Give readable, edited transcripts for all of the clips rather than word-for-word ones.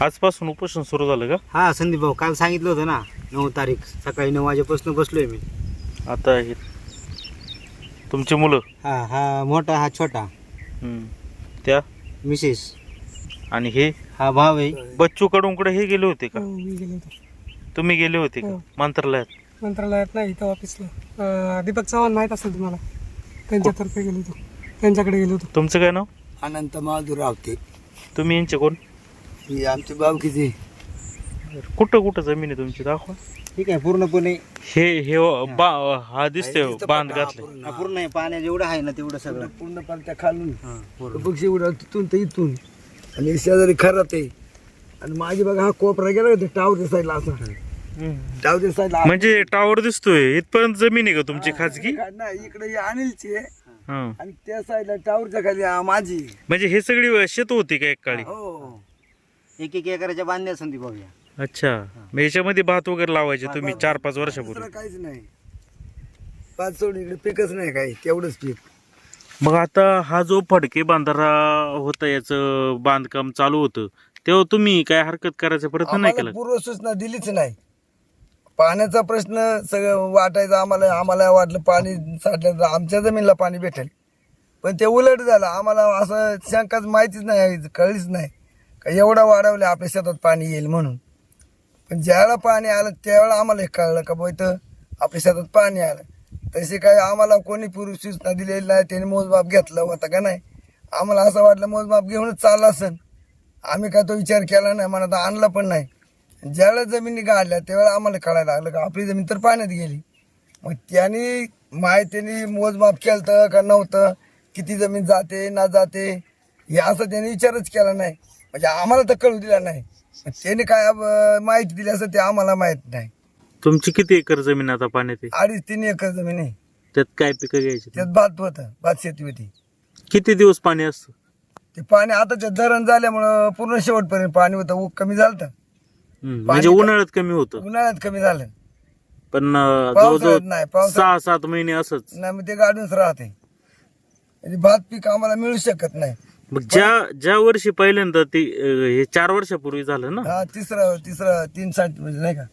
आजपासून उपोषण सुरू झालं का? हा संदीप भाऊ, काल सांगितलं होतं ना 9 तारीख सकाळी 9 वाजेपासून बसलोय मी. आता हे तुमची मुलं? हा मोठा, हा छोटा. त्या मिसेस आणि हे हा भाव आहे. बच्चू कडूंकडे हे गेले होते का? मी गेलो होतो तुम्ही गेले होते का मंत्रालयात? मंत्रालयात नाही, इथं ऑफिसला. दीपक चव्हाण माहीत असेल तुम्हाला, त्यांच्यातर्फे गेलो होतो, त्यांच्याकडे गेलो होतो. तुमचं काय नाव? अनंत महादूर रावते. तुम्ही यांचे कोण? ही आमची बावकीची. कुठं कुठं जमीन आहे तुमची, दाखवा. ठीक आहे पूर्णपणे. हे हा दिसतोय बांध घातले. हा पूर्ण आहे, पाण्या जेवढं आहे ना तेवढं सगळं. पूर्ण त्या खालून पूर्ण. पक्षी एवढा तिथून तर इथून आणि शेजारी खरात आहे. आणि माझी बघा हा कोपरा गेला का टावरच्या साईडला असा, टावरच्या साईडला म्हणजे टावर दिसतोय इथपर्यंत जमीन आहे का तुमची खाजगी? नाही, इकडे ही अनिलची आहे हा. आणि त्या साईडला टावरच्या खाली माझी. म्हणजे हे सगळी शेत होती का एक काळी? हो, एक एकराच्या बांधण्या संदीप भाऊ या. अच्छा, मग याच्यामध्ये भात वगैरे लावायचे तुम्ही 4-5 वर्षापूर्वी? दुसरं काहीच नाही. पाच सोड इकडे पिकच नाही काही, तेवढंच पीक. मग आता हा जो फडके बांधारा होता याचं बांधकाम चालू होतं तेव्हा तुम्ही काय हरकत करायचा प्रयत्न नाही आम्हाला केला? पूर्व सूचना दिलीच नाही. पाण्याचा प्रश्न सगळं वाटायचा आम्हाला वाटलं पाणी साठलं तर आमच्या जमिनीला पाणी भेटेल, पण ते उलट झालं. आम्हाला असं शंकाच माहितीच नाही, कळलीच नाही का एवढा वाढवलं आपल्या शेतात पाणी येईल म्हणून. पण ज्यावेळेला पाणी आलं त्यावेळेला आम्हाला हे कळलं का बाबा इथं आपल्या शेतात पाणी आलं. तसे काही आम्हाला कोणी पूर्व सूचना दिलेली नाही, त्याने मोजमाप घेतलं होतं का नाही. आम्हाला असं वाटलं मोजमाप घेऊनच चाललं असेल, आम्ही काय तो विचार केला नाही, मनात आणला पण नाही. ज्यावेळेला जमिनी गाडल्या त्यावेळेला आम्हाला कळायला लागलं का आपली जमीन तर पाण्यात गेली. मग त्यांनी माहितीने मोजमाप केलं का नव्हतं, किती जमीन जाते ना जाते हे असं त्यांनी विचारच केला नाही, म्हणजे आम्हाला तर कळू दिला नाही. त्यांनी काय माहिती दिली असं ते आम्हाला माहित नाही. तुमची किती एकर जमीन आता पाण्यात आहे? 2.5-3 एकर जमीन आहे. त्यात काय पिकं घ्यायची? त्यात भात होतं, भात शेती होती. किती दिवस पाणी असतं? ते पाणी आताच्या धरण झाल्यामुळं पूर्ण शेवटपर्यंत पाणी होतं. ऊक कमी झालं तर म्हणजे उन्हाळ्यात कमी होतं, उन्हाळ्यात कमी झालं, पण पावसाळ्यात जवळजवळ नाही. पावसाळ्यात 6-7 महिने असंच. नाही, मग ते गाडूनच राहते. म्हणजे भात पीक आम्हाला मिळू शकत नाही. मग ज्या वर्षी पहिल्यांदा ते हे 4 वर्षापूर्वी झालं ना, हा तिसरं 360 म्हणजे नाही का.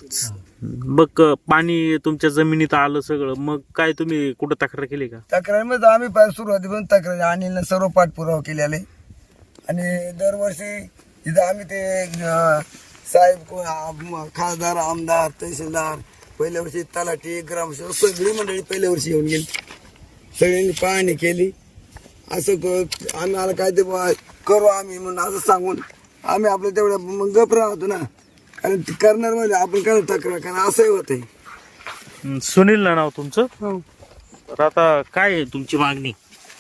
मग पाणी तुमच्या जमिनीत आलं सगळं, मग काय तुम्ही कुठं तक्रार केली का? तक्रारीमध्ये आम्ही सुरुवातीपासून तक्रारी अनिलनं सर्व पाठपुरावा केलेले. आणि दरवर्षी तिथं आम्ही ते साहेब, खासदार, आमदार, तहसीलदार, पहिल्या वर्षी तलाठी, ग्रामसेवक सगळी मंडळी पहिल्या वर्षी येऊन गेली. सगळ्यांनी पाहणी केली. असं आम्ही आला काय ते करू आम्ही म्हणून असं सांगून आम्ही आपलं तेवढं मग गप राहतो ना, कारण ते करणार म्हणजे आपण काय तक्रार, कारण असंही होतंय. सुनील ना नाव तुमचं? हो. तर आता काय आहे तुमची मागणी?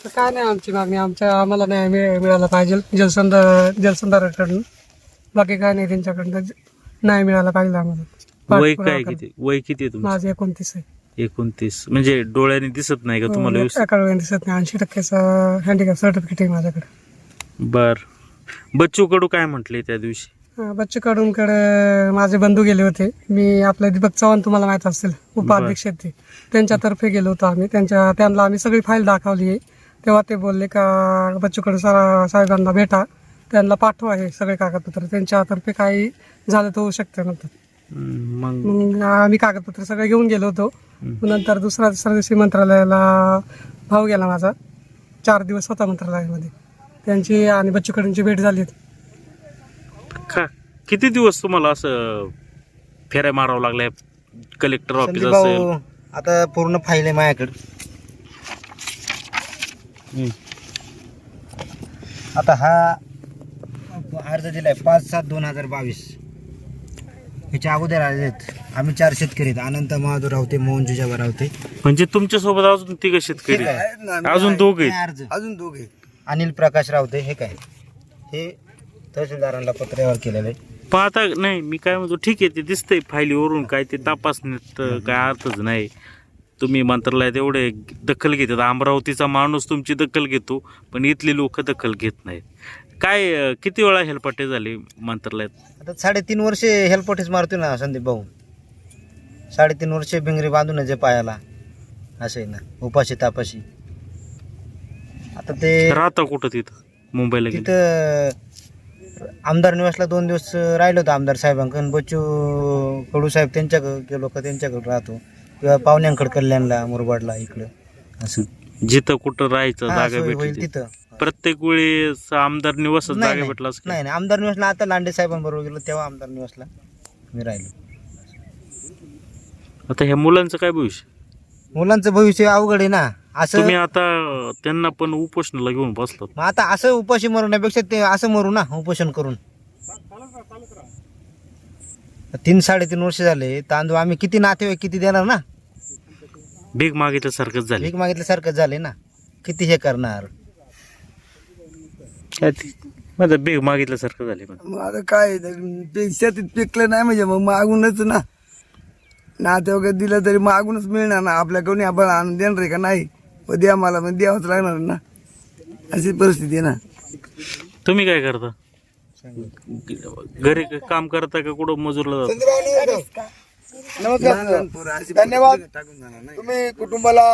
तर काय नाही आमची मागणी, आम्हाला न्याय मिळाला पाहिजे जलसंधारणाकडून. बाकी काय नाही, त्यांच्याकडनं न्याय मिळाला पाहिजे आम्हाला. वय काय किती आहे तुमचं? माझे 29 आहे. 29. म्हणजे डोळ्याने दिसत नाही का तुम्हाला व्यवस्थित? एका डोळ्याने दिसत नाही. 80% हँडिकॅप सर्टिफिकेट आहे माझ्याकडे. बर. बच्चू कडू काय म्हटले त्या दिवशी? बच्चू कडूंकडे माझे बंधू गेले होते. मी आपले दीपक चव्हाण तुम्हाला माहित असतील, उपाध्यक्ष आहेत ते, त्यांच्यातर्फे गेलो होतो आम्ही. त्यांना आम्ही सगळी फाईल दाखवली आहे. तेव्हा ते बोलले का बच्चू कडू साहेबांना भेटा, त्यांना पाठवा हे सगळे कागदपत्र, त्यांच्यातर्फे काही झालं तर होऊ शकतं नंतर. मग आम्ही कागदपत्र सगळे घेऊन गेलो होतो. नंतर दुसऱ्या दिवशी मंत्रालयाला भाऊ गेला माझा. 4 दिवस होता मंत्रालयामध्ये. त्यांची आणि बच्चू कडूंची भेट झाली होती. किती दिवस तुम्हाला असं फेऱ्या मारावं लागलाय? कलेक्टर ऑफिस संदीप असेल? भाऊ आता पूर्ण फाईल आहे माझ्याकडे. आता हा अर्ज दिलाय 5/7/2022. ह्याच्या अगोदर आले आहेत. आम्ही 4 शेतकरी आहेत. अनंत महादूर रावते, मोहन जुजाबा रावते. म्हणजे तुमच्या सोबत अजून 3 शेतकरी? आहेत ना, अजून 2 आहेत. अर्ज अजून दोघे. अनिल प्रकाश रावते. हे काय, हे तहसीलदारांना पत्र व्यवहार केलेलं आहे. पाहता नाही, मी काय म्हणतो, ठीक आहे ते दिसतंय फाईलीवरून, काय ते तपासण्यात काय अर्थच नाही. तुम्ही मंत्रालयात एवढे दखल घेतात, अमरावतीचा माणूस तुमची दखल घेतो, पण इथली लोक दखल घेत नाहीत. काय किती वेळा हेलपाटे झाले मंत्रालयात? आता 3.5 वर्षे हेलपोटीच मारतोय ना संदीप भाऊ. 3.5 वर्षे भिंगरी बांधून जे पायाला असं आहे ना, उपाशी तापाशी. आता ते राहता कुठं तिथं मुंबईला गेले? तिथं आमदार निवासला 2 दिवस राहिलो होतो आमदार साहेबांकडे. बच्चू कडू साहेब त्यांच्याकडे गेलो का त्यांच्याकडे राहतो, किंवा पाहुण्यांकडे कल्याणला मुरबाडला इकडं असं. जिथं कुठं राहायचं हा, जागा सोय होईल भेटली तिथं. प्रत्येक वेळेस आमदार निवासच नाही, जागा भेटला असं काय? नाही आमदार निवासला आता लांडे साहेबांबरोबर गेलो तेव्हा आमदार निवासला मी राहिलो. आता ह्या मुलांचं काय भविष्य? मुलांचं भविष्य अवघड आहे ना. असं तुम्ही आता त्यांना पण उपोषणाला घेऊन बसलात. मग आता असं उपाशी मरण्यापेक्षा ते असं मरू ना उपोषण करून. 3-3.5 वर्ष झाले. तांदूळ आम्ही किती नातेवाईक किती देणार ना. भीक मागितल्यासारखंच झाले. भीक मागितल्यासारखं झाले ना. किती हे करणार. काय ते माझं भीक मागितल्यासारखं झाले. मग आता काय शेतीत पिकलं नाही म्हणजे मग मागूनच ना. नातेवाईक दिलं तरी मागूनच मिळणार ना. आपल्याकडून आपण आणून देणार आहे का नाही. मग द्या मला, मग द्यावंच लागणार ना. अशी परिस्थिती आहे ना. तुम्ही काय करता? घरी काम करता का कुठं मजूरला जाता? नमस्कार, धन्यवाद. तुम्ही कुटुंबाला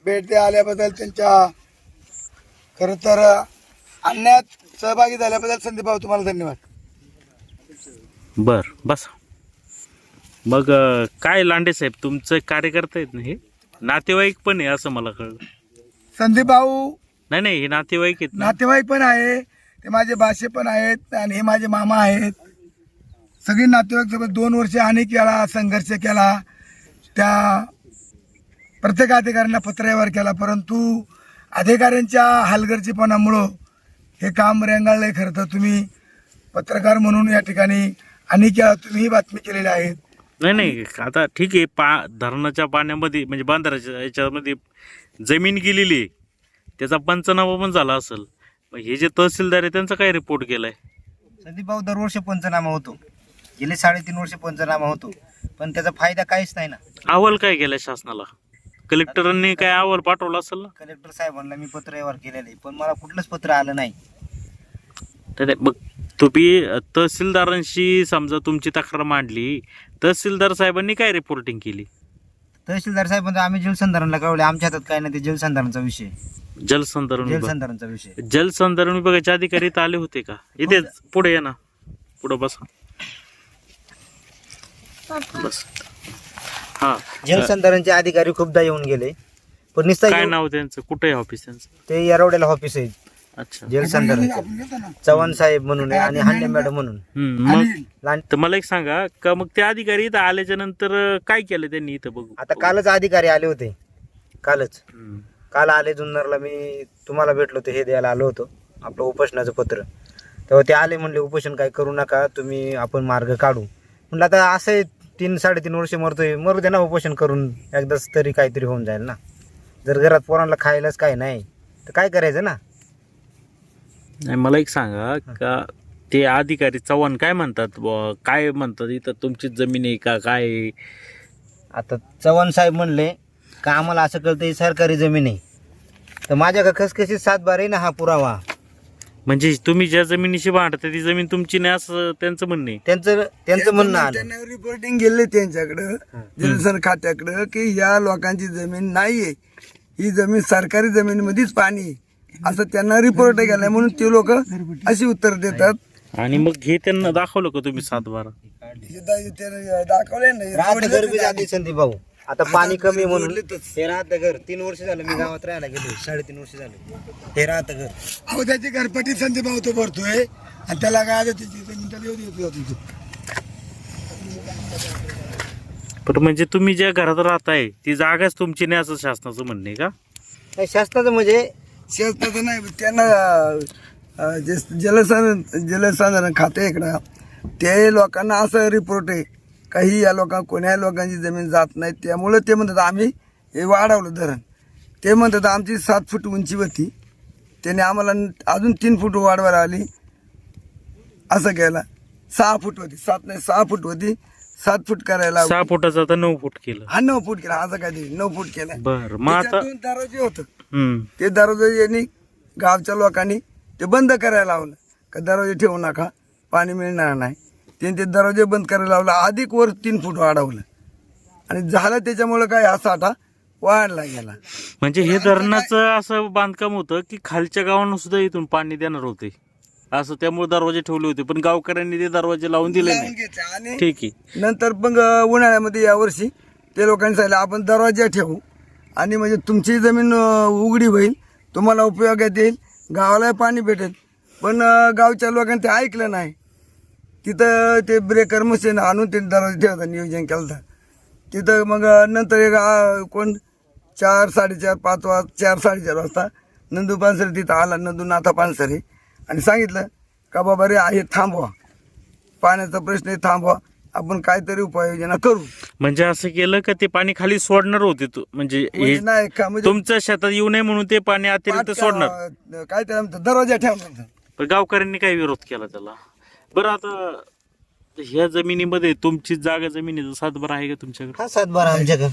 भेट द्या आल्याबद्दल, त्यांच्या खरं तर आणण्यात सहभागी झाल्याबद्दल संदीप भाऊ तुम्हाला धन्यवाद. बर बस. मग काय लांडे साहेब तुमचं कार्यकर्ता आहेत ना, हे नातेवाईक पण आहे असं मला कळलं. संदीप भाऊ नाही हे नातेवाईक आहेत ना. नातेवाईक पण आहे, ते माझे भाषे पण आहेत आणि हे माझे मामा आहेत. सगळे नातेवाईक सोबत 2 वर्ष अनेक वेळा संघर्ष केला. त्या प्रत्येक अधिकाऱ्यांना पत्रव्यवहार केला, परंतु अधिकाऱ्यांच्या हलगर्जीपणामुळं हे काम रेंगाळलंय. खरं तर तुम्ही पत्रकार म्हणून या ठिकाणी अनेक वेळा तुम्ही ही बातमी केलेली आहे. नाही आता ठीक आहे. धरणाच्या पाण्यामध्ये म्हणजे बांधाराच्या याच्यामध्ये जमीन गेलेली आहे, त्याचा पंचनामा पण झाला असेल. मग हे जे तहसीलदार आहे त्यांचा काय रिपोर्ट केलाय? संदीप भाऊ दरवर्षी पंचनामा होतो. गेले 3.5 वर्ष पंचनामा होतो, पण त्याचा फायदा काहीच नाही ना. अहवाल काय केलाय शासनाला? कलेक्टरांनी काय अहवाल पाठवला असेल ना? कलेक्टर साहेबांना मी पत्र व्यवहार केलेले, पण मला कुठलंच पत्र आलं नाही. तर मग तुम्ही तहसीलदारांशी समजा तुमची तक्रार मांडली, तहसीलदार साहेबांनी काय रिपोर्टिंग केली? तहसीलदार साहेबांना आम्ही जलसंधारणला कळवले. आमच्या हातात काय नाही, ते जलसंधारणचा विषय. जलसंधारण विभाग. जलसंधारणचा विषय. जलसंधारण विभागाचे अधिकारी इथं आले होते का? इथे पुढे या ना, पुढे बसा. बस. हा, जलसंधारणचे अधिकारी खूपदा येऊन गेले, पण काय नाव त्यांचं? कुठे आहे ऑफिस त्यांचं? ते येरवड्याला ऑफिस आहे अच्छा. जलसंधारण. चव्हाण साहेब म्हणून आहे आणि हांडे मॅडम म्हणून. मग तर मला एक सांगा का, मग ते अधिकारी इथं आल्याच्या नंतर काय केलं त्यांनी इथं? बघू. आता कालच अधिकारी आले होते. काल आले जुन्नरला. मी तुम्हाला भेटलो होतो, हे द्यायला आलो होतो आपलं उपोषणाचं पत्र. तेव्हा ते आले, म्हणले उपोषण काय करू नका तुम्ही, आपण मार्ग काढू. म्हणलं आता असं 3-3.5 वर्ष मरू दे ना उपोषण करून, एकदाच तरी काहीतरी होऊन जाईल ना. जर घरात पोरांना खायलाच काय नाही तर काय करायचं ना. नाही मला एक सांगा का, ते अधिकारी चव्हाण काय म्हणतात? काय म्हणतात इथं तुमची जमीन आहे का काय आहे? आता चव्हाण साहेब म्हणले का आम्हाला असं कळतं ही सरकारी जमीन आहे, तर माझ्या का खसखशीत 7/12 आहे ना हा पुरावा. म्हणजे तुम्ही ज्या जमिनीशी भांडता ती जमीन तुमची नाही असं त्यांचं म्हणणं आहे? त्यांचं म्हणणं आलं. त्यांना रिपोर्टिंग गेले त्यांच्याकडं जलसंधारण खात्याकडं की या लोकांची जमीन नाहीये, ही जमीन सरकारी जमिनीमध्येच पाणी आहे, असं त्यांना रिपोर्ट गेलाय. म्हणून ते लोक अशी उत्तर देतात. आणि मग हे त्यांना दाखवलं का तुम्ही 7/12? दाखवले नाही. राहतं घर बी जाते संदीप भाऊ. आता पाणी कमी म्हणून हे राहतं घर. 3 वर्ष झालं मी गावात राहायला गेलो, 3.5 वर्ष झाले हे राहतं घर. अहो त्याची घरपट्टी संदीप भाऊ तो भरतोय आणि त्याला काय त्याची जमीन त्याला येऊ देत. पण म्हणजे तुम्ही ज्या घरात राहताय ती जागाच तुमची नाही असं शासनाचं म्हणणं आहे का? नाही, शासनाचं म्हणजे शेताचं नाही. त्यांना जलसंधारण खाते इकडं ते लोकांना असं रिपोर्ट आहे काही या कोण्या लोकांची जमीन जात नाही. त्यामुळे ते म्हणतात आम्ही हे वाढवलं धरण. ते म्हणतात आमची 7 फूट उंची होती, त्याने आम्हाला अजून 3 फूट वाढवायला आली. असं केलं. 6 फूट होती, 7 नाही 6 फूट होती, 7 फूट करायला 6 फुटाचं आता 9 फूट केलं. हा 9 फूट केला. असं काय 9 फूट केलं. बर मग आता 2 दरवाजे होतं, हम्म. ते दरवाजे यांनी गावच्या लोकांनी ते बंद करायला लावलं का दरवाजे ठेवू नका पाणी मिळणार नाही. त्यांनी ते दरवाजे बंद करायला लावलं. अधिक वर 3 फूट वाढवलं आणि झालं त्याच्यामुळे काय हा साठा वाढला गेला. म्हणजे हे धरणाचं असं बांधकाम होतं की खालच्या गावांना सुद्धा इथून पाणी देणार होते. असं त्यामुळे दरवाजे ठेवले होते, पण गावकऱ्यांनी ते दरवाजे लावून दिले लावून नाही. घ्यायचे. आणि ठीक आहे. नंतर मग उन्हाळ्यामध्ये यावर्षी ते लोकांनी सांगितलं आपण दरवाजा ठेवू आणि म्हणजे तुमची जमीन उघडी होईल, तुम्हाला उपयोगात येईल, गावाला पाणी भेटेल. पण गावच्या लोकांनी ते ऐकलं नाही. तिथं ते ब्रेकर मशीन आणून ते दरवाजा ठेवायचं नियोजन केलं होतं. तिथं मग नंतर एक कोण 4, 4:30, 5 4, 4:30 वाजता नंदू पानसरे तिथं आला, नंदूनाथा पानसरे, आणि सांगितलं का बाबा रे हे थांबवा, पाण्याचा प्रश्न आहे, थांबवा, आपण काहीतरी उपाययोजना करू. म्हणजे असं केलं का ते पाणी खाली सोडणार होते म्हणजे म्हणजे नाही का म्हणजे तुमच्या शेतात येऊ नये म्हणून ते पाणी अतिरिक्त सोडणार. काहीतरी आमचा दरवाजा ठेवणार. पण गावकऱ्यांनी काही विरोध केला त्याला. बरं, आता ह्या जमिनीमध्ये तुमची जागा जमिनीचा 7/12 आहे का तुमच्याकडे? हा 7/12 आमच्याकडे.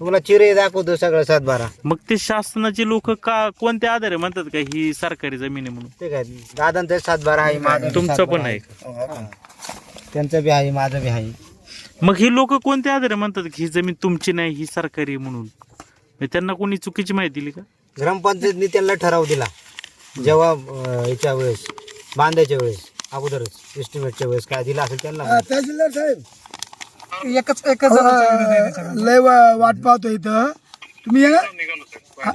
तुम्हाला चिरे दाखवतो सगळं 7/12. मग ते शासनाचे लोक का कोणत्या आधारे म्हणतात का ही सरकारी जमीन आहे म्हणून? ते काय दादांचं 7/12 आहे, माझं तुमचं पण आहे. त्यांचं बी आहे, माझं बी आहे. मग ही लोक कोणत्या आधारे म्हणतात की ही जमीन तुमची नाही, ही सरकारी आहे म्हणून? मग त्यांना कोणी चुकीची माहिती दिली का? ग्रामपंचायतनी त्यांना ठराव दिला जेव्हा याच्या वेळेस बांधायच्या वेळेस, अगोदरच एस्टिमेटच्या वेळेस काय दिला असेल त्यांना. तहसीलदार साहेब एकच जणांचा विरोध आहे त्याच्यामध्ये. लय वाट पाहतो इथं. तुम्ही ये ना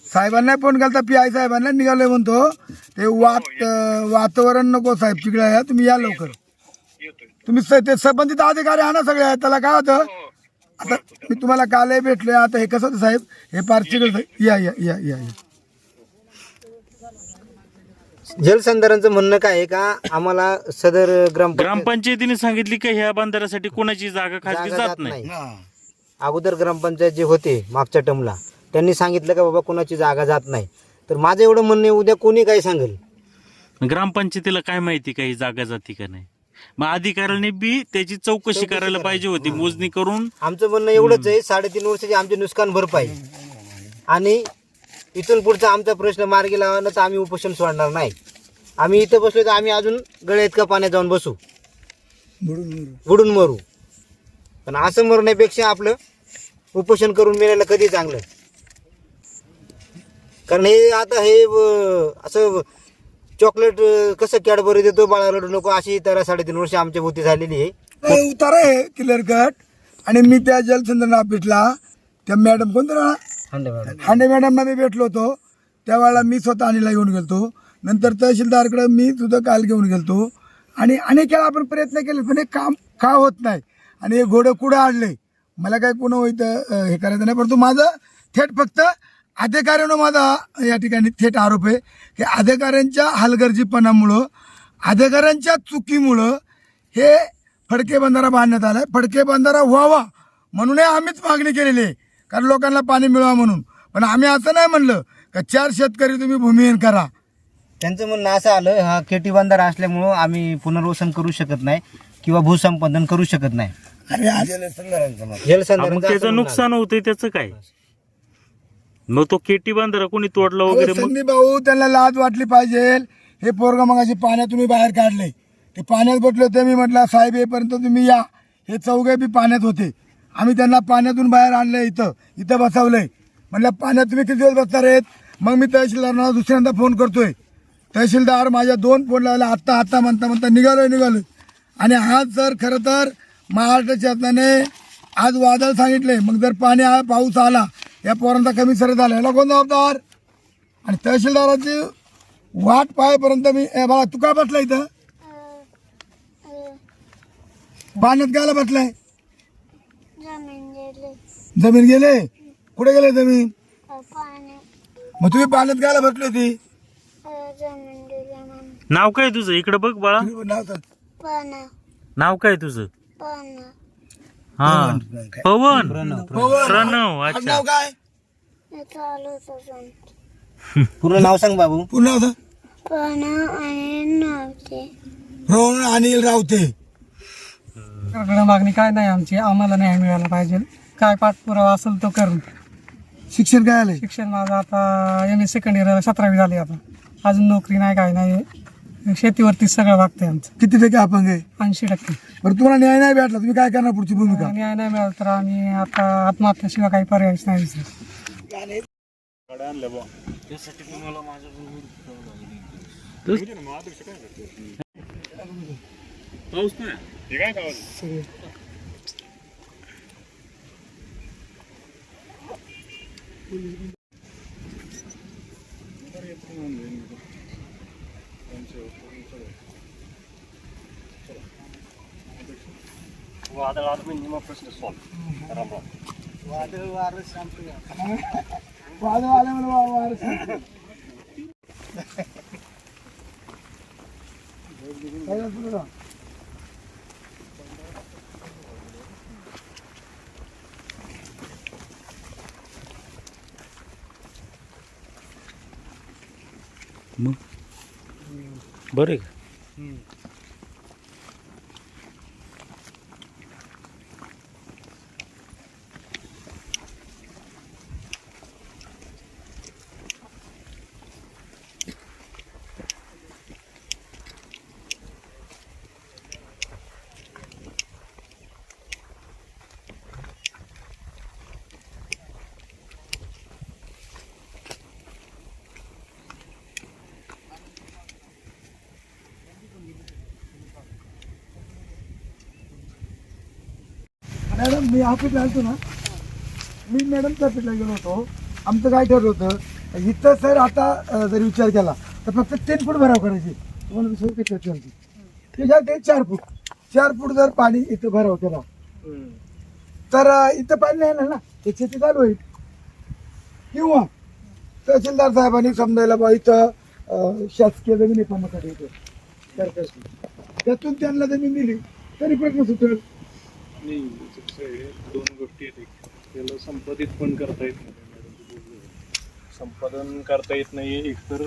साहेबांना फोन केला, PI साहेबांना निघालोय म्हणतो. ते वातावरण नको साहेब तिकडे आहे, तुम्ही या लवकर. तुम्ही ते संबंधित अधिकारी आणा सगळे. त्याला काय होतं, आता मी तुम्हाला कालही भेटलोय. आता हे कसं होतं साहेब, हे पार तिकडे या या या या या. जलसंधारणचं म्हणणं काय आहे का आम्हाला सदर ग्रामपंचायतीने सांगितली की ह्या बंधाऱ्यासाठी कोणाची जागा खाजगी जात नाही. अगोदर ग्रामपंचायत जे होते मागच्या टर्मला त्यांनी सांगितलं का बाबा कोणाची जागा जात नाही. तर माझं एवढं म्हणणं आहे, उद्या कोणी काय सांगेल. ग्रामपंचायतीला काय माहिती का ही जागा जाती का नाही? मग अधिकाऱ्याने बी त्याची चौकशी करायला पाहिजे होती, मोजणी करून. आमचं म्हणणं एवढंच आहे, 3.5 वर्षाची आमचे नुकसान भरपाई आणि इथून पुढचा आमचा प्रश्न मार्गी लावला तर आम्ही उपोषण सोडणार नाही. आम्ही इथं बसलो तर आम्ही अजून गळ्या इतका पाण्यात जाऊन बसू, बुडून मरू. पण असं मरण्यापेक्षा आपलं उपोषण करून मिळालं कधी चांगलं. कारण हे आता हे असं चॉकलेट कसं कॅडबरी देतो बाळा रडू नको अशी तर 3.5 वर्ष आमच्या भोवती झालेली आहे. उतारा आहे क्लिअर कट. आणि मी त्या जलसंधारण ऑफिसला त्या मॅडम कोणत्या हांडे मॅडमना मी भेटलो होतो. त्यावेळेला मी स्वतः अनिला घेऊन गेलतो. नंतर तहसीलदारकडे मी सुद्धा काल घेऊन गेलतो. आणि अनेक वेळा आपण प्रयत्न केले, पण हे काम का होत नाही. आणि हे घोडं कुठं आणले, मला काय पुन्हा होतं हे करायचं नाही. परंतु माझं थेट फक्त अधिकाऱ्यानं माझा या ठिकाणी थेट आरोप आहे की अधिकाऱ्यांच्या हलगर्जीपणामुळं, अधिकाऱ्यांच्या चुकीमुळं हे फडके बंधारा बांधण्यात आला. फडके बंधारा व्हावा म्हणूनही आम्हीच मागणी केलेली आहे, कारण लोकांना पाणी मिळवा म्हणून. पण आम्ही असं नाही म्हणलं का 4 शेतकरी तुम्ही भूमिहीन करा. त्यांचं म्हणणं असं आलं, हा केटी बंधारा असल्यामुळं आम्ही पुनर्वसन करू शकत नाही किंवा भूसंपादन करू शकत नाही. अरे जलसंधारण मग त्याचं नुकसान होतंय, त्याचं काय? मग तो केटी बांधारा कोणी तोडला वगैरे मग? संदीप भाऊ, त्यांना लाज वाटली पाहिजे. हे पोरगा मगाशी पाण्यातून बाहेर काढले, ते पाण्यात बसले होते. मी म्हटलं साहेब येईपर्यंत तुम्ही या. हे चौघे बी पाण्यात होते. आम्ही त्यांना पाण्यातून बाहेर आणलं, इथं बसवलंय. म्हटलं पाण्यात तुम्ही किती दिवस बसणार आहेत. मग मी तहसीलदारांना दुसऱ्यांदा फोन करतोय. तहसीलदार माझ्या 2 फोन लावला, आत्ता म्हणता निघालोय. आणि आज जर खरं तर महाराष्ट्र शासनाने आज वादळ सांगितले, मग जर पाऊस आला, या पोरांचा कमी सर झाला, याला कोण जबाबदार. आणि तहसीलदाराची वाट पाहायपर्यंत मी बाळा तू का बसला इथं पाण्यात? गायला बसलाय? जमीन गेले? कुठे गेले जमीन? मग तुम्ही पाण्यात गायला बसली होती? नाव काय तुझं? इकडे बघ बाळा, नाव काय तुझं? हा, पवन प्रणव. अच्छा, नाव काय? पूर्ण नाव सांग बाबू. पूर्ण नाव सांग. रोहन अनिल रावते. सरकारकडे मागणी काय नाही आमची, आम्हाला न्याय मिळाला पाहिजे. काय पाठपुरावा असेल तो करून. शिक्षण काय आलंय? शिक्षण माझं आता MA सेकंड इयर 17वी झाली. आता अजून नोकरी नाही, काय नाही. शेतीवरतीच सगळं वागतंय आमचं. किती टक्के अपंग आहे? 80%. बरं, तुम्हाला न्याय नाही भेटला, तुम्ही काय करणार पुढची भूमिका? न्याय नाही मिळाला तर आम्ही आता आत्महत्येशिवाय काही पर्यायच नाही दुसरा. वादळ आले मला वार सांगतो. काय झालं तुला? मग बरं आहे का? मॅडम मी ऑफिसला आलतो ना, मी मॅडमच्या ऑफिसला गेलो होतो. आमचं काय ठरलं होतं, इथं सर आता जर विचार केला तर फक्त 10 फूट भराव करायची. तुम्हाला दुसरं किती चालते त्याच्यात ते 4 फूट जर पाणी इथं भराव केला तर इथं पाणी नाही येणार ना, ते शेती चालू होईल. किंवा तहसीलदार साहेबांनी समजायला बा इथं शासकीय जमीन कामासाठी इथं सरकारची, त्यातून त्यांना जमीन दिली तरी प्रश्न सुटेल. नाही कसं आहे, दोन गोष्टी आहेत. त्याला संपादित पण करता येत नाही, संपादन करता येत नाही. एकतर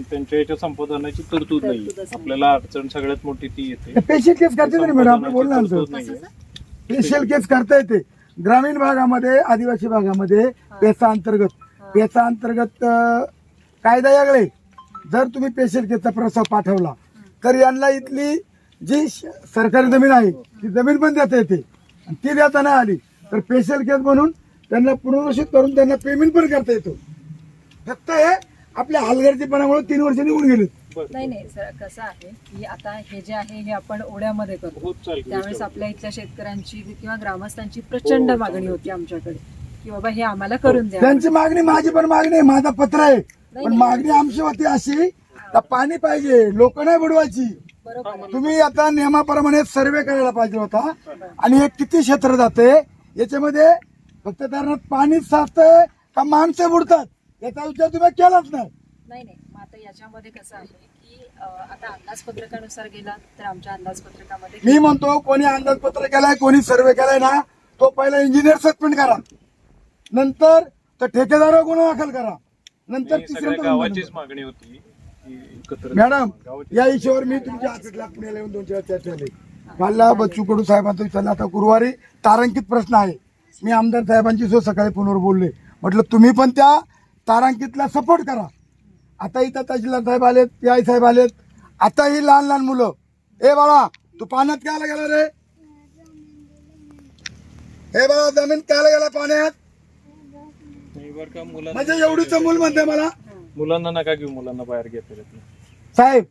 त्यांच्या याच्या संपादनाची तरतूद नाही. आपल्याला अडचण सगळ्यात मोठी ती येते. स्पेशल केस करता येते ना मॅडम, आपण बोलणार स्पेशल केस करता येते. ग्रामीण भागामध्ये, आदिवासी भागामध्ये पेसा अंतर्गत कायदा वेगळे. जर तुम्ही स्पेशल केसचा प्रस्ताव पाठवला तर यांना इथली जी सरकारी जमीन आहे ती जमीन पण देता येते. आणि ती देता नाही आली तर स्पेशल केस म्हणून त्यांना पुनर्वसित करून त्यांना पेमेंट पण करता येतो. फक्त हे आपल्या हलगर्जीपणामुळे 3 वर्ष निघून गेले. नाही सर, कसं आहे की आता हे जे आहे हे आपण ओढ्यामध्ये करतो. त्यावेळेस आपल्या इथल्या शेतकऱ्यांची किंवा ग्रामस्थांची प्रचंड मागणी होती आमच्याकडे की बाबा हे आम्हाला करून द्या. त्यांची मागणी, माझी पण मागणी आहे, माझा पत्र आहे. पण मागणी आमची होती अशी का पाणी पाहिजे, लोक नाही बुडवायची. तुम्ही आता नियमाप्रमाणे सर्वे करायला पाहिजे होता. आणि हे किती क्षेत्र जाते याच्यामध्ये, फक्त धरणात पाणीच साचतंय का माणसं बुडतात याचा विचार तुम्ही केलाच नाही. नाही मग आता याच्यामध्ये कसं आहे की आता अंदाजपत्रकानुसार गेला तर आमच्या अंदाजपत्रकामध्ये मी म्हणतो कोणी अंदाजपत्र केलाय, कोणी सर्वे केलाय ना, तो पहिला इंजिनियर सस्पेंड करा, नंतर तर ठेकेदारावर गुन्हा दाखल करा, नंतर सगळ्या गावाचीच मागणी होती. मॅडम या विषयावर मी तुमच्या हातात पुण्याला येऊन 2 वेळा चर्चा झाली. कालला बच्चू कडू साहेबांचा विचारला, आता गुरुवारी तारांकित प्रश्न आहे. मी आमदार साहेबांची सकाळी फोनवर बोलले, म्हटलं तुम्ही पण त्या तारांकितला सपोर्ट करा. आता इथं तहसीलदार साहेब आलेत, PI साहेब आलेत. आता ही लहान मुलं, ए बाळा तू पाण्यात कायला गेला रे, हे बाळा जमीन कायला गेला पाण्यात, म्हणजे एवढीच मूल म्हणते मला. मुलांना नका घेऊ, मुलांना बाहेर घेता साहेब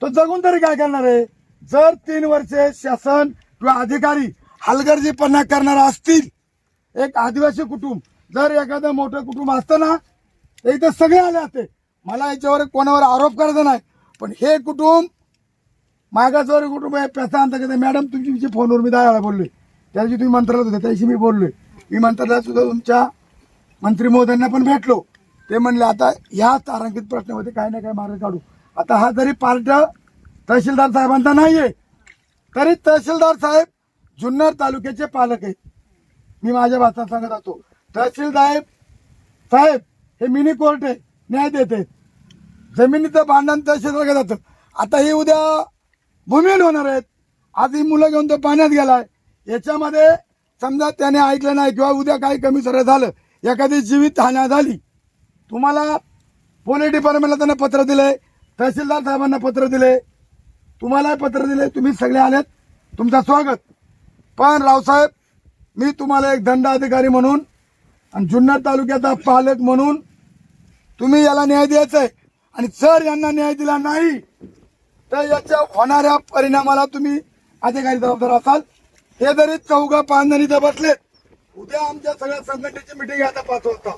तो जगून तरी काय करणार आहे. जर 3 वर्षे शासन किंवा अधिकारी हलगर्जीपणा करणारा असतील, एक आदिवासी कुटुंब जर एखादं मोठं कुटुंब असतं ना तर इथे सगळे आले असते. मला याच्यावर कोणावर आरोप करायचा नाही, पण हे कुटुंब मागासवर्गीय कुटुंब आहे. पैसा आणता का मॅडम तुमची फोनवर मी 10 वेळा बोललोय. त्या दिवशी तुम्ही मंत्रालयात होते त्याशी मी बोललोय. मी मंत्रालयात सुद्धा तुमच्या मंत्री महोदयांना पण भेटलो. ते म्हणले आता ह्या तारांकित प्रश्नामध्ये काही ना काही मार्ग काढू. आता हा जरी पार्ट तहसीलदार साहेबांचा नाहीये तरी तहसीलदार साहेब जुन्नर तालुक्याचे पालक आहेत. मी माझ्या भाषणात सांगत असतो, तहसीलदार साहेब हे मिनी कोर्ट आहे, न्याय देत आहेत. जमिनीचं भांडण तहसीलदार जातं. आता ही उद्या भूमिहीन होणार आहेत. आज ही मुलं घेऊन तो पाण्यात गेलाय. याच्यामध्ये समजा त्याने ऐकलं नाही किंवा उद्या काही कमी सर झालं, एखादी जीवित हानी झाली, तुम्हाला पोलीस डिपार्टमेंटला त्यांना पत्र दिलंय, तहसीलदार साहेबांना पत्र दिले, तुम्हाला पत्र दिले, तुम्ही सगळे आलेत, तुमचं स्वागत. पण रावसाहेब मी तुम्हाला एक दंडाधिकारी म्हणून आणि जुन्नर तालुक्याचा पालक म्हणून तुम्ही याला न्याय द्यायचा आहे. आणि जर यांना न्याय दिला नाही तर याच्या होणाऱ्या परिणामाला तुम्ही अधिकारी जबाबदार असाल. हे जरी 4-5 जण इथं बसलेत, उद्या आमच्या सगळ्या संघटनेची मिटिंग आहे आता 5 वाजता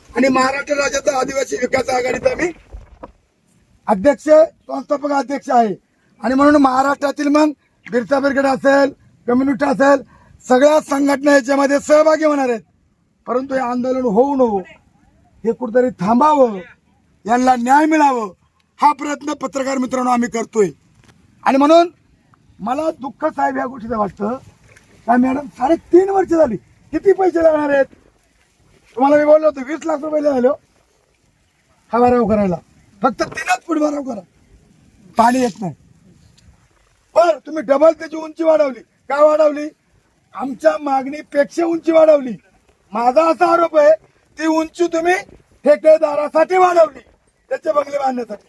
आणि महाराष्ट्र राज्याचा आदिवासी विकास आघाडीचा मी अध्यक्ष, संस्थापक अध्यक्ष आहे. आणि म्हणून महाराष्ट्रातील मग बिरसा ब्रिगेड असेल, कम्युनिटी असेल, सगळ्या संघटना याच्यामध्ये सहभागी होणार आहेत. परंतु हे आंदोलन होऊ नको, हे कुठेतरी थांबावं, यांना न्याय मिळावं, हा प्रयत्न पत्रकार मित्रांनो आम्ही करतोय. आणि म्हणून मला दुःख साहेब या गोष्टीचं वाटतं का मॅडम 3.5 वर्ष झाली, किती पैसे लागणार आहेत तुम्हाला? मी बोललो होतो 20 लाख रुपये झाले हा भराव करायला, फक्त 3च फूट भराव करा, पाणी येत नाही. पण तुम्ही डबल त्याची उंची वाढवली. का वाढवली? आमच्या मागणीपेक्षा उंची वाढवली. माझा असा आरोप आहे ती उंची तुम्ही ठेकेदारासाठी वाढवली, त्याचे बंगले बांधण्यासाठी.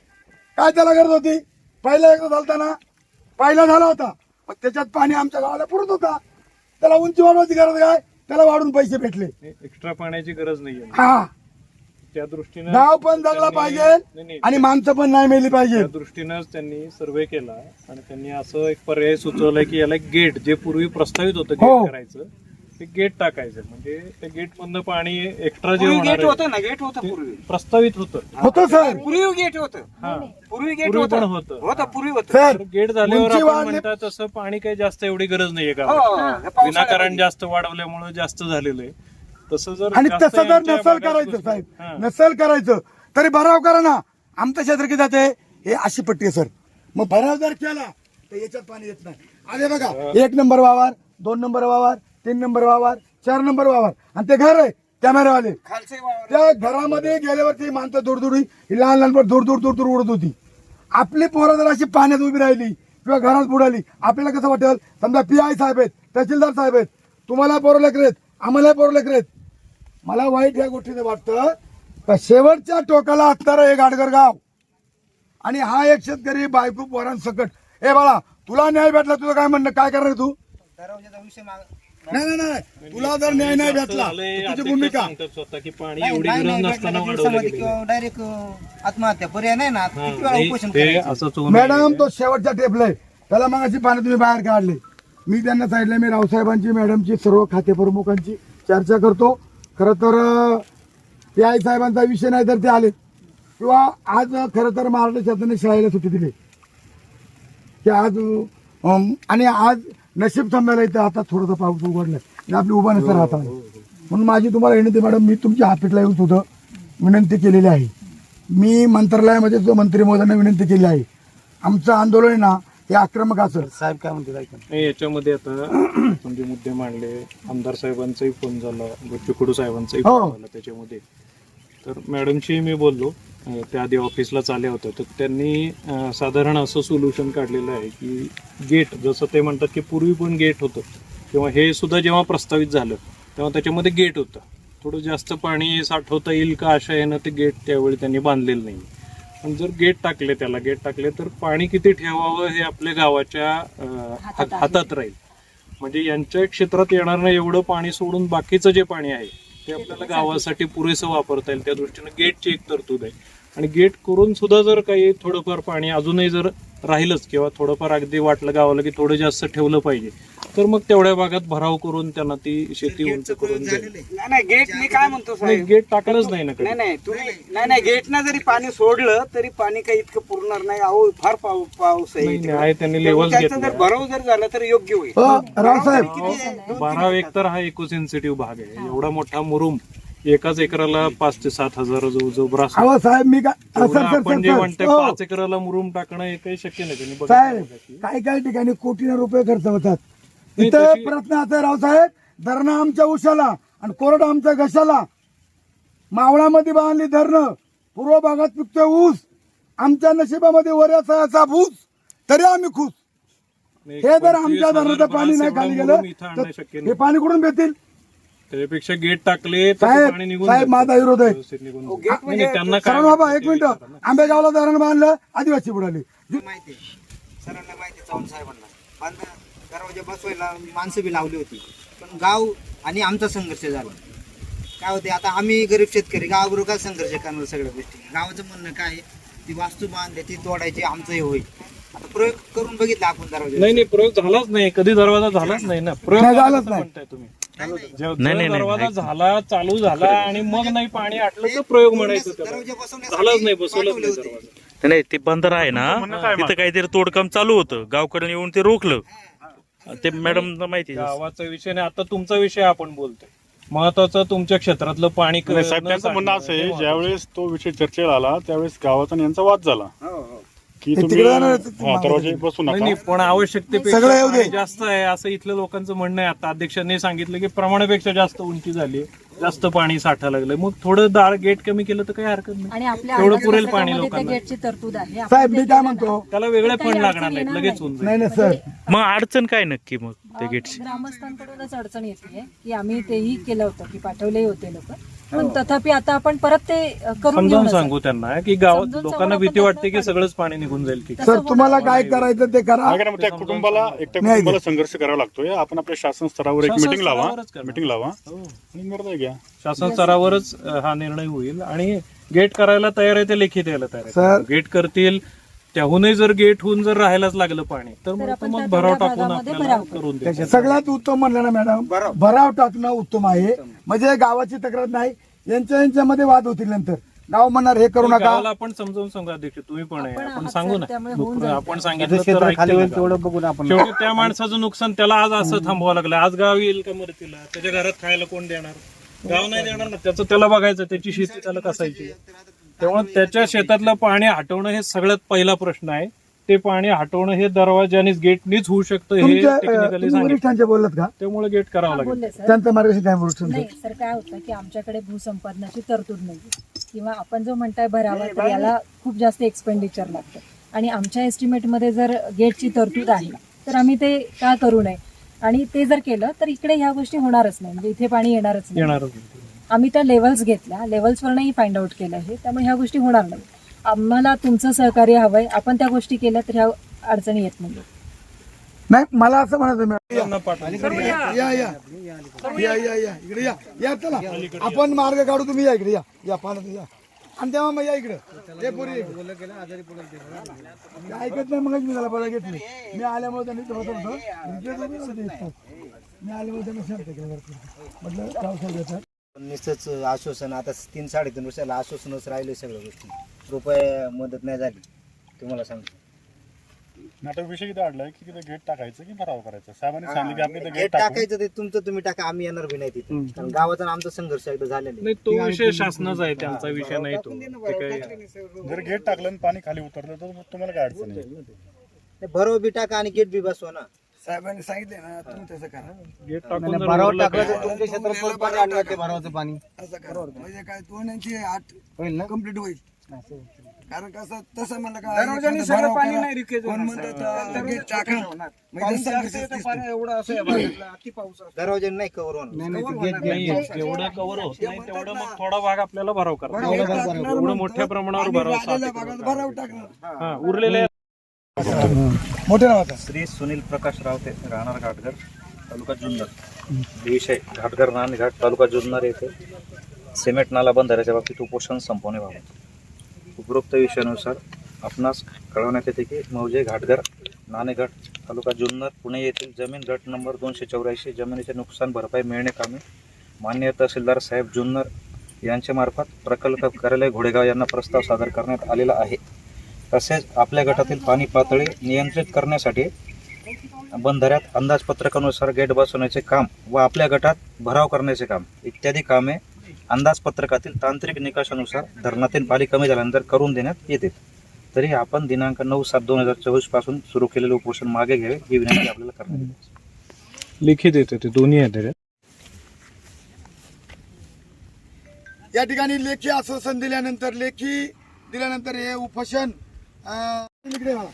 काय त्याला गरज होती? पहिला एकदा झालता ना, पहिला झाला होता, मग त्याच्यात पाणी आमच्या गावाला पुरत होता. त्याला उंची वाढवायची गरज काय? त्याला वाढून पैसे भेटले. एक्स्ट्रा पाण्याची गरज नाहीये. हा, त्या दृष्टीनं गाव पण जगला पाहिजे आणि माणसं पण नाही मेली पाहिजे. त्या दृष्टीनंच त्यांनी सर्वे केला आणि त्यांनी असं एक पर्याय सुचवलाय की याला गेट, जे पूर्वी प्रस्तावित होतं गेट करायचं, ते गेट टाकायचं. म्हणजे त्या गेट मधनं पाणी एक्स्ट्रा जे होणार होतं ना, गेट होतं पूर्वी प्रस्तावित होतं सर. पूर्वी गेट होतं, हा पूर्वी गेट पूर्वी पण होतं, होतं. पूर्वी होतं. सर, गेट झाल्यावर उंची आपण वाढली- म्हणतात तसं पाणी काही जास्त एवढी गरज नाहीये का? हो, विनाकारण जास्त वाढवल्यामुळे जास्त झालेलं आहे. तसं जर आणि जास्त तसं जर यांच्या नसल भागात करायचं गोष्टी- साहेब, हा. नसल करायचं तरी भराव करा ना. आमचं क्षेत्र किती जाते? हे अशी पट्टी आहे सर. मग भराव जर केला तर याच्यात पाणी येत नाही. अरे बघा, 1 नंबर वावर, 2 नंबर वावर, 3 नंबर वावर, 4 नंबर वावर, आणि ते घर आहे कॅमेरावाले. खालचे वावर. त्या घरामध्ये गेल्यावरती माणसं दूर दूर, ही लहान लहान पोरं दूर दूर दूर दूर उडत होती. आपली पोरं जर अशी पाण्यात उभी राहिली किंवा घरात बुडाली, आपल्याला कसं वाटेल? समजा PI साहेब आहेत, तहसीलदार साहेब आहेत, तुम्हाला पोरं लेकरं आहेत, आम्हाला पोरं लेकरं आहेत. मला वाईट या गोष्टीचं वाटतं का शेवटच्या टोकाला असणारं हे गाडगर गाव आणि हा एक शेतकरी बायको पोरांसकट. ए बाळा, तुला न्याय भेटला, तुझं काय म्हणणं, काय करणार तू? नाही नाही नाही, तुला जर न्याय नाही भेटला तर तुझी भूमिका. सांगतात स्वतः की पाणी एवढी गरज नसताना वाढवलं गेलं. डायरेक्ट आत्महत्या पर्याय नाही ना. किती वेळा उपोषण ते करायचं? असंच होऊ मॅडम, नये. तो शेवटचा टेपलाय, त्याला मग अशी पाणी तुम्ही बाहेर काढले. मी त्यांना सांगितलं, मी रावसाहेबांची, मॅडमची, सर्व खाते प्रमुखांची चर्चा करतो. खरं तर PI साहेबांचा विषय नाही तर ते आले, किंवा आज खरं तर महाराष्ट्र शासनाने शाळेला सुट्टी दिली की आज आणि आज नशीब थांबायला इथं आता थोडासा पाऊस उघडलाय, आपली उभा नसता राहता. म्हणून माझी तुम्हाला विनंती मॅडम, मी तुमच्या हापीटला येऊन सुद्धा विनंती केलेली आहे. मी मंत्रालयामध्ये जो मंत्री महोदयांना विनंती केली आहे, आमचं आंदोलन आहे ना हे आक्रमक असेल. साहेब काय म्हणते? नाही, याच्यामध्ये आता म्हणजे मुद्दे मांडले. आमदार साहेबांचाही फोन झाला, बच्चू कडू साहेबांचाही फोन झाला त्याच्यामध्ये. तर मॅडमशी मी बोललो, त्या आधी ऑफिसलाच आल्या होत्या, तर त्यांनी साधारण असं सोल्युशन काढलेलं आहे की गेट, जसं ते म्हणतात की पूर्वी पण गेट होतं किंवा हे सुद्धा जेव्हा प्रस्तावित झालं तेव्हा त्याच्यामध्ये गेट होतं. थोडं जास्त पाणी साठवता येईल का अशा यानं ते गेट त्यावेळी त्यांनी बांधलेलं नाही. पण जर गेट टाकले, त्याला गेट टाकले तर पाणी किती ठेवावं हे आपल्या गावाच्या हातात राहील. म्हणजे यांच्या क्षेत्रात येणार नाही एवढं पाणी सोडून बाकीचं जे पाणी आहे ते आपल्याला गावासाठी पुरेसं वापरता येईल. त्या दृष्टीने गेटची एक तरतूद आहे. आणि गेट करून सुद्धा जर काही थोडंफार पाणी अजूनही जर राहिलंच किंवा थोडंफार अगदी वाटलं गावाला की थोडं जास्त ठेवलं पाहिजे, तर मग तेवढ्या भागात भराव करून त्यांना ती शेती उंच करून द्यावी. नाही गेट मी काय म्हणतो नाही, साहेब, गेट टाकलंच नाही ना कधी. नाही तुम्ही नाही गेटनं जरी पाणी सोडलं तरी पाणी काही इतकं पुरणार नाही. अहो फार पाऊस आहे नाही, इथे. आहे, त्यांनी लेवल त्याचा घेतलं. जर भराव जर झाला तर योग्य होईल. रावसाहेब, बाराव एकतर हा इको सेन्सिटिव्ह भाग आहे. एवढा मोठा मुरुम, एकाच एकराला 5 ते 7 हजार जो ब्रास अहो साहेब, मी काय एवढं सर आपण जे म्हणतोय सर 5 एकराला मुरुम टाकणं हे काही शक्य नाही. त्यांनी बघितलं साहेब, की काही काही ठिकाणी कोटीने रुपये खर्च होतात. नाही, इथं तशी- प्रश्न असा आहे रावसाहेब, धरणं आमच्या उशाला आणि कोरड आमच्या घशाला. मावळामध्ये बांधली धरणं, पूर्व भागात पिकतोय ऊस, आमच्या नशिबामध्ये वऱ्याचा भूस, तरी आम्ही खुश. नाही, हे जर 25,000 आमच्या धरणाचं पाणी नाही एवढं खाली मुरुम गेलं इथं तर आणणं शक्य हे नाही. पाणी कुठून भेटेल? त्याच्यापेक्षा गेट टाकले तर ते पाणी साहेब निघून साहेब, जातं. माझा विरोध आहे. व्यवस्थित निघून गेट जातं. म्हणजे नाही, त्यांना काय कारण बाबा वाटतं एक ते मिनिट, विचारा ना. आंबेगावला धरण बांधलं, आदिवासी बुडाली. माहिती आहे, सरांना माहिती आहे, चव्हाण साहेबांना. पण दरवाजा बसवायला माणसं बी लावली होती, पण गाव आणि आमचा संघर्ष झाला. काय होते, आता आम्ही गरीब शेतकरी गावाबरोबर काय संघर्ष करणार? सगळ्या गोष्टी गावाचं म्हणणं काय आहे, ती वास्तू बांधली ती तोडायची आमचं हे होईल. आता प्रयोग करून बघितला आपण दरवाजा. नाही प्रयोग झालाच नाही, कधी दरवाजा झालाच नाही ना. प्रयोग नाही, झाला झालाच कसं नाही. म्हणताय तुम्ही? नाही, दरवाजा झाला, चालू झाला आणि मग नाही पाणी आटलं तर प्रयोग म्हणायचं त्याला. दरवाजा बसवण्यासाठी झालाच नाही, बसवलंच पाठवले नाही होते. दरवाजा. नाही ते बंदर आहे ना, तिथं काहीतरी तोडकाम चालू होतं, गावकडे येऊन ते रोखलं. ते मॅडम माहिती आहे. गावाचा विषय नाही, आता तुमचा विषय आपण बोलतोय. महत्वाचं तुमच्या क्षेत्रातलं पाणी साहेब त्यांचं म्हणणं असं आहे, ज्यावेळेस तो विषय चर्चेला आला त्यावेळेस गावाचा आणि यांचा वाद झाला की ते तुम्ही तिकडे जाणार आहेत, ते दरवाजे बसू नाही नका. नाही, पण आवश्यकतेपेक्षा सगळं येऊ दे. पाणी जास्त आहे असं इथल्या लोकांचं म्हणणं आहे. आता अध्यक्षांनी सांगितलं की प्रमाणापेक्षा जास्त उंची झाली, जास्त पाणी साठा लागलं. मग थोडं दार गेट कमी केलं तर काही हरकत नाही, आणि आपल्या तेवढं पुरेल अंदाजपत्रकामध्ये पाणी त्या लोकांना. गेटची तरतूद आहे. आपण साहेब ते मी काय केलं म्हणतो, त्याला वेगळे काही फंड लागणार अडचण नाहीत, येणार लगेच होऊन जाईल. नाही नाही सर, मग अडचण काय नक्की मग त्या गेटची? ग्रामस्थांकडूनच अडचण येते की आम्ही तेही केलं होतं की पाठवले होते लोक, पण तथापि आता आपण परत ते करून समजावून घेऊन सांगू त्यांना की गावात समजून लोकांना सांगू, भीती पण वाटते की त्यातनं सगळंच पाणी निघून जाईल की. सर तुम्हाला काय करायचं ते करा. नाही का ना, त्या कुटुंबाला एकट्या नाही. कुटुंबाला संघर्ष करावा लागतोय. आपण आपल्या शासन स्तरावर एक शासन मीटिंग लावा, स्तरावरच करा. मीटिंग लावा हो. आणि निर्णय घ्या. शासन स्तरावरच हा निर्णय होईल. आणि गेट करायला तयार आहे ते लेखी द्यायला तयार सर. आहे. गेट करतील, त्याहूनही जर गेट होऊन जर राहायलाच लागलं पाणी तर मग आपण मग त्या भराव तेवढ्या टाकून भागामध्ये आपल्याला भराव करून द्यायचं. सगळ्यात उत्तम म्हणलं ना मॅडम, भराव टाकणं उत्तम आहे. म्हणजे गावाची तक्रार नाही, यांच्यामध्ये वाद होतील नंतर. गाव म्हणणार हे करू नका. गावाला आपण समजावून सांगू अध्यक्ष, तुम्ही पण आहे, आपण आपण आहात सांगू सर, त्यामुळे होऊन ना. जाईल. आपण सांगितलं तर ऐकतील ना. तेवढं बघून आपण शेवटी त्या माणसाचं नुकसान त्याला आज असं थांबवावं लागलं. आज गाव येईल का मदतीला? त्याच्या घरात खायला कोण देणार? गाव नाही देणार ना. त्याचं त्याला बघायचं, त्याची शेती त्याला कसायची. त्यामुळे त्याच्या शेतातलं पाणी हटवणं हे सगळ्यात पहिला प्रश्न आहे. ते पाणी हटवणं हे दरवाजानेच गेटनीच होऊ शकतं हे तुमच्या टेक्निकली तुम्ही सांगितलं. वरिष्ठांचे बोललात का? त्यामुळे गेट करावं लागेल. बोलले सर. त्यांचं मार्गदर्शन काय वरिष्ठ नाही सर, काय होतं की आमच्याकडे भूसंपादनाची तरतूद नाही किंवा आपण जो म्हणताय भरावा तर याला खूप जास्त एक्सपेंडिचर लागतं. आणि आमच्या एस्टिमेटमध्ये जर गेटची तरतूद आहे तर आम्ही ते का करू नये. आणि ते जर केलं तर इकडे ह्या गोष्टी होणारच नाही, म्हणजे इथे पाणी येणारच नाही. येणारच आम्ही त्या लेवल्स घेतल्या, लेवल्सवरनंही फाइंड आउट केलं आहे, त्यामुळे ह्या गोष्टी होणार नाही. आम्हाला तुमचं सहकार्य हवंय, आपण त्या गोष्टी केल्या तर ह्या अडचणी येत नाही. नाही, मला असं म्हणायचं मॅडम, त्यांना पाठवून या इकडे या चला आपण मार्ग काढू. तुम्ही या इकडे, या पाण्यात या. आणि तेव्हा मग या इकडे. हे पोरी ऐकत नाही, मग मी त्याला बघा घेतली. मी आल्यामुळे त्यांनी मी आल्यामुळे त्यांना शांत केलं. म्हटलं गावसाहेब येतात. निसच आश्वासन आता 3-3.5 वर्षाला आश्वासनच राहिले सगळ्या गोष्टी. रुपये मदत नाही झाली तुम्हाला सांगतो. नाटक विषय किती अडलाय की तिथे गेट टाकायचं की भराव करायचं. साहेबांनी सांगितलं की आपण इथे गेट गेट टाकू. टाकायचं ते तुमचं तुम्ही टाका, आम्ही येणार बी नाही तिथे. कारण गावाचा आणि आमचा संघर्ष एकदा झालेला आहे. नाही, तो विषय शासनाचा आहे, त्यांचा विषय नाही तो. ते काही जर गेट टाकलं आणि पाणी खाली उतरलं तर तुम्हाला काय अडचण आहे? ते भरव बी टाका आणि गेट बी बसवा ना. साहेबांनी सांगितले ना, तुम्ही तसं करा. गेट टाकून जर भराव उरलं टाकलं काय? तर तुमच्या क्षेत्रात पाणी आणलं ते भरावचं पाणी असं करा. म्हणजे काय दोन्हीची आठ होईल ना. कम्प्लीट होईल. कारण कसं तसं म्हणलं का दरवाजाने एखादं सगळं भराव पाणी करा, नाही रिकेज कोण होणार. म्हणतात गेट टाका. म्हणजे पाऊस जसं जास्त दिसतं येतं, दिसतं. पाणी एवढं असं या भागातलं अति पाऊस असतो. दरवाजाने नाही कव्हर होणार. नाही, जेवढं कव्हर होत नाही तेवढं मग थोडा भाग आपल्याला भराव भराव करावा. टाकणार एवढं म्हणतो. मोठ्या प्रमाणावर आणि भराव राहिलेल्या 7 भागात एकर. भराव टाकणार. हा, उरलेले मोठे नावाचा श्री सुनील प्रकाश रावते, राहणार घाटघर, तालुका जुन्नर. विषय घाटघर नाणेघाट, तालुका जुन्नर येथे सिमेंट नाला बंधाऱ्याच्या बाबतीत उपोषण संपवण्याबाबत उपरोक्त विषयानुसार आपणास कळवण्यात येते की मौजे घाटघर नाणेघाट, तालुका जुन्नर, पुणे येथील जमीन गट नंबर 284 जमिनीचे नुकसान भरपाई मिळणे कामे माननीय तहसीलदार साहेब जुन्नर यांच्या मार्फत प्रकल्प कार्यालय घोडेगाव यांना प्रस्ताव सादर करण्यात आलेला आहे. तसेच आपल्या गटातील पाणी पातळी नियंत्रित करण्यासाठी बंधाऱ्यात अंदाजपत्रकानुसार गेट बसवण्याचे काम व आपल्या गटात भराव करण्याचे काम इत्यादी कामे अंदाजपत्रकातील तांत्रिक निकषानुसार धरणातील पाणी कमी झाल्यानंतर करून देण्यात येते. तरी आपण दिनांक 9/7/2024 पासून सुरू केलेले उपोषण मागे घ्यावे ही विनंती आपल्याला करण्यात येते. लिखित येते, ते दोन्ही आहेत. या ठिकाणी लेखी आश्वासन दिल्यानंतर हे उपोषण इकडे बघा.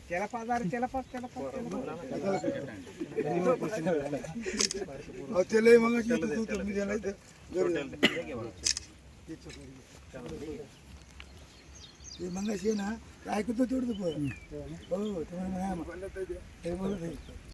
त्याला पाच त्याला पाच ते लय मगाशी येतच होतं, मी त्याला इथं ते मगाशी आहे ना, ते ऐकतो तेवढं. हो, ते म्हणत आहे.